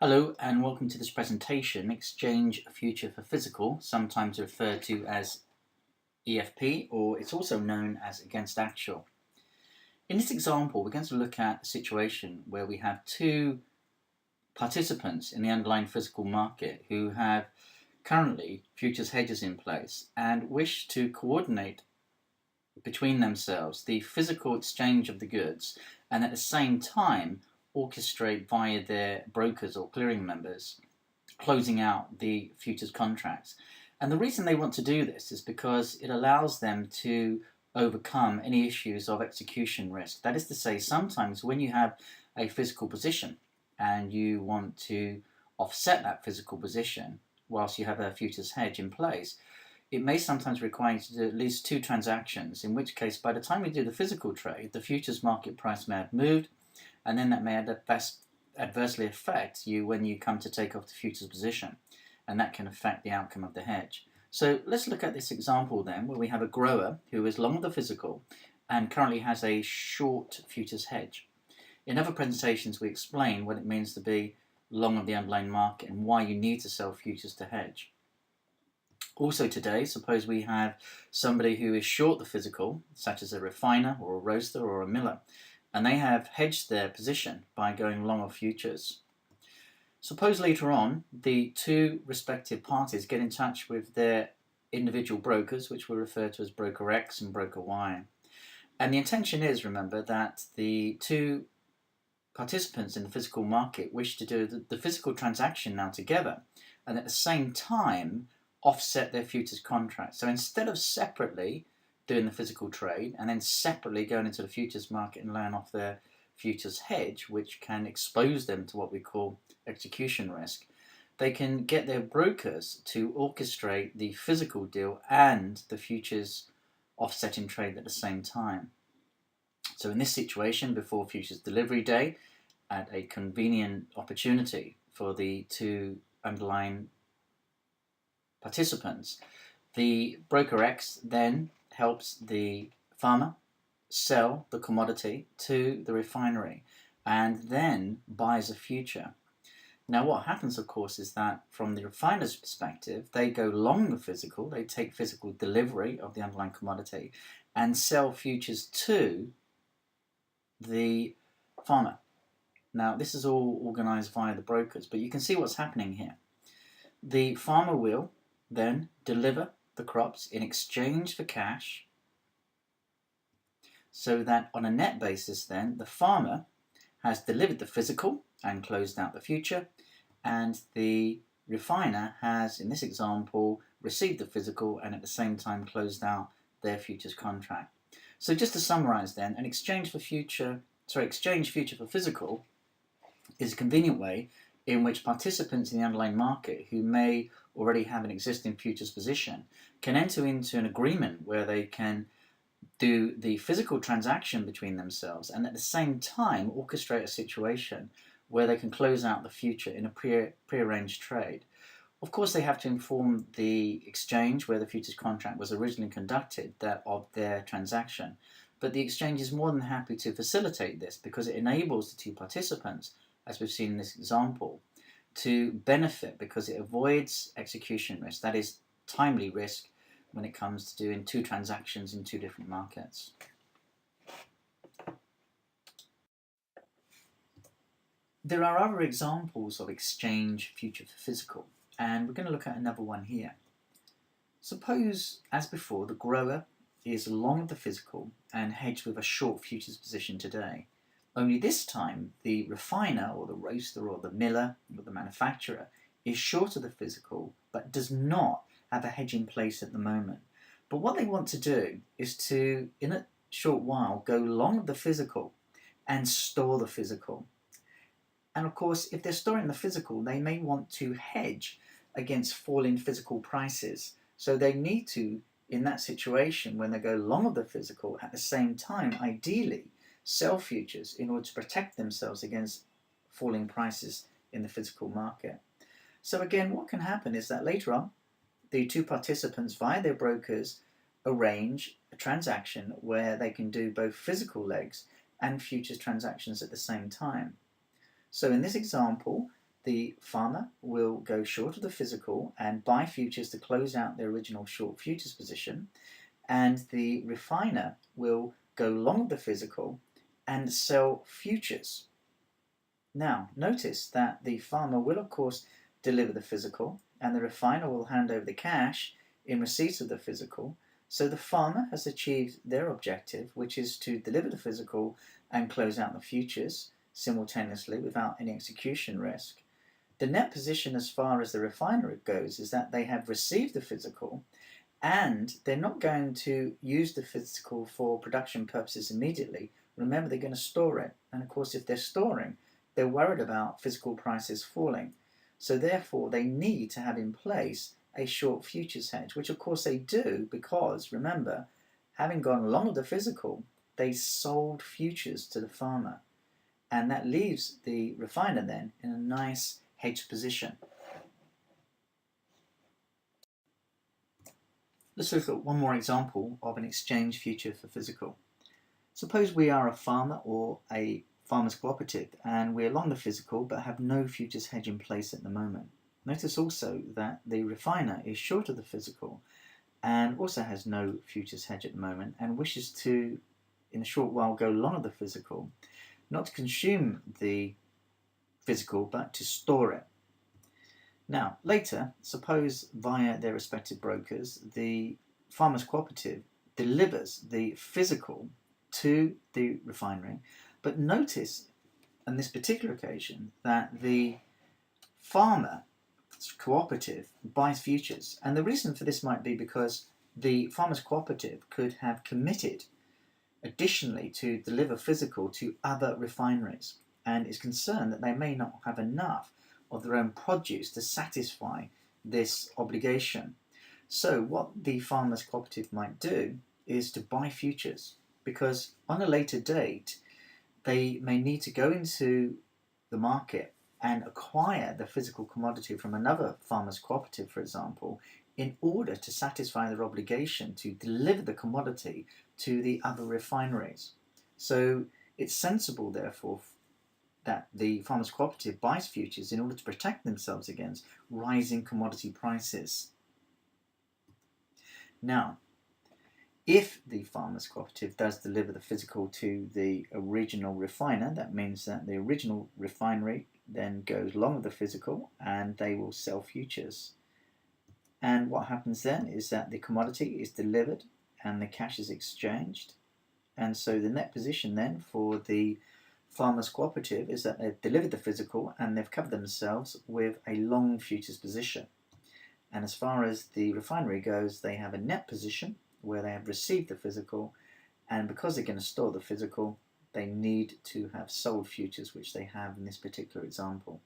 Hello and welcome to this presentation, Exchange Future for Physical, sometimes referred to as EFP, or it's also known as Against Actual. In this example, we're going to look at a situation where we have two participants in the underlying physical market who have currently futures hedges in place and wish to coordinate between themselves the physical exchange of the goods and at the same time orchestrate via their brokers or clearing members closing out the futures contracts. And the reason they want to do this is because it allows them to overcome any issues of execution risk. That is to say, sometimes when you have a physical position and you want to offset that physical position whilst you have a futures hedge in place, it may sometimes require you to do at least two transactions, in which case by the time you do the physical trade, the futures market price may have moved, and then that may adversely affect you when you come to take off the futures position, and that can affect the outcome of the hedge. So let's look at this example then, where we have a grower who is long the physical and currently has a short futures hedge. In other presentations we explain what it means to be long of the underlying market and why you need to sell futures to hedge. Also today, suppose we have somebody who is short the physical, such as a refiner or a roaster or a miller, and they have hedged their position by going long of futures. Suppose later on the two respective parties get in touch with their individual brokers, which we refer to as broker X and broker Y. And the intention is, remember, that the two participants in the physical market wish to do the physical transaction now together and at the same time offset their futures contract. So instead of separately doing the physical trade and then separately going into the futures market and laying off their futures hedge, which can expose them to what we call execution risk, they can get their brokers to orchestrate the physical deal and the futures offsetting trade at the same time. So in this situation, before futures delivery day, at a convenient opportunity for the two underlying participants, the broker X then helps the farmer sell the commodity to the refinery and then buys a future. Now what happens, of course, is that from the refiner's perspective, they go long the physical, they take physical delivery of the underlying commodity and sell futures to the farmer. Now this is all organized via the brokers, but you can see what's happening here. The farmer will then deliver the crops in exchange for cash, so that on a net basis then the farmer has delivered the physical and closed out the future, and the refiner has, in this example, received the physical and at the same time closed out their futures contract. So just to summarize then, an exchange future for physical is a convenient way in which participants in the underlying market who may already have an existing futures position can enter into an agreement where they can do the physical transaction between themselves and at the same time orchestrate a situation where they can close out the future in a pre-arranged trade. Of course, they have to inform the exchange where the futures contract was originally conducted of their transaction, but the exchange is more than happy to facilitate this because it enables the two participants, as we've seen in this example, to benefit because it avoids execution risk, that is timely risk when it comes to doing two transactions in two different markets. There are other examples of exchange future for physical, and we're going to look at another one here. Suppose, as before, the grower is long of the physical and hedged with a short futures position today. Only this time the refiner or the roaster or the miller or the manufacturer is short of the physical but does not have a hedge in place at the moment. But what they want to do is to, in a short while, go long of the physical and store the physical. And of course, if they're storing the physical, they may want to hedge against falling physical prices. So they need to, in that situation, when they go long of the physical, at the same time, ideally, sell futures in order to protect themselves against falling prices in the physical market. So again, what can happen is that later on, the two participants via their brokers arrange a transaction where they can do both physical legs and futures transactions at the same time. So in this example, the farmer will go short of the physical and buy futures to close out their original short futures position, and the refiner will go long of the physical and sell futures. Now, notice that the farmer will, of course, deliver the physical, and the refiner will hand over the cash in receipt of the physical. So the farmer has achieved their objective, which is to deliver the physical and close out the futures simultaneously without any execution risk. The net position as far as the refiner goes is that they have received the physical, and they're not going to use the physical for production purposes immediately. Remember, they're going to store it, and of course if they're storing, they're worried about physical prices falling. So therefore they need to have in place a short futures hedge, which of course they do because, remember, having gone long of the physical, they sold futures to the farmer, and that leaves the refiner then in a nice hedged position. Let's look at one more example of an exchange future for physical. Suppose we are a farmer or a farmers cooperative and we're long the physical but have no futures hedge in place at the moment. Notice also that the refiner is short of the physical and also has no futures hedge at the moment and wishes to, in a short while, go long of the physical, not to consume the physical but to store it. Now, later, suppose via their respective brokers, the farmers cooperative delivers the physical to the refinery, but notice on this particular occasion that the farmer cooperative buys futures, and the reason for this might be because the farmers cooperative could have committed additionally to deliver physical to other refineries and is concerned that they may not have enough of their own produce to satisfy this obligation. So what the farmers cooperative might do is to buy futures, because on a later date they may need to go into the market and acquire the physical commodity from another farmers cooperative, for example, in order to satisfy their obligation to deliver the commodity to the other refineries. So it's sensible, therefore, that the farmers cooperative buys futures in order to protect themselves against rising commodity prices. Now, if the farmers cooperative does deliver the physical to the original refiner, that means that the original refinery then goes long of the physical and they will sell futures. And what happens then is that the commodity is delivered and the cash is exchanged. And so the net position then for the farmers cooperative is that they've delivered the physical and they've covered themselves with a long futures position. And as far as the refinery goes, they have a net position where they have received the physical, and because they're going to store the physical, they need to have sold futures, which they have in this particular example.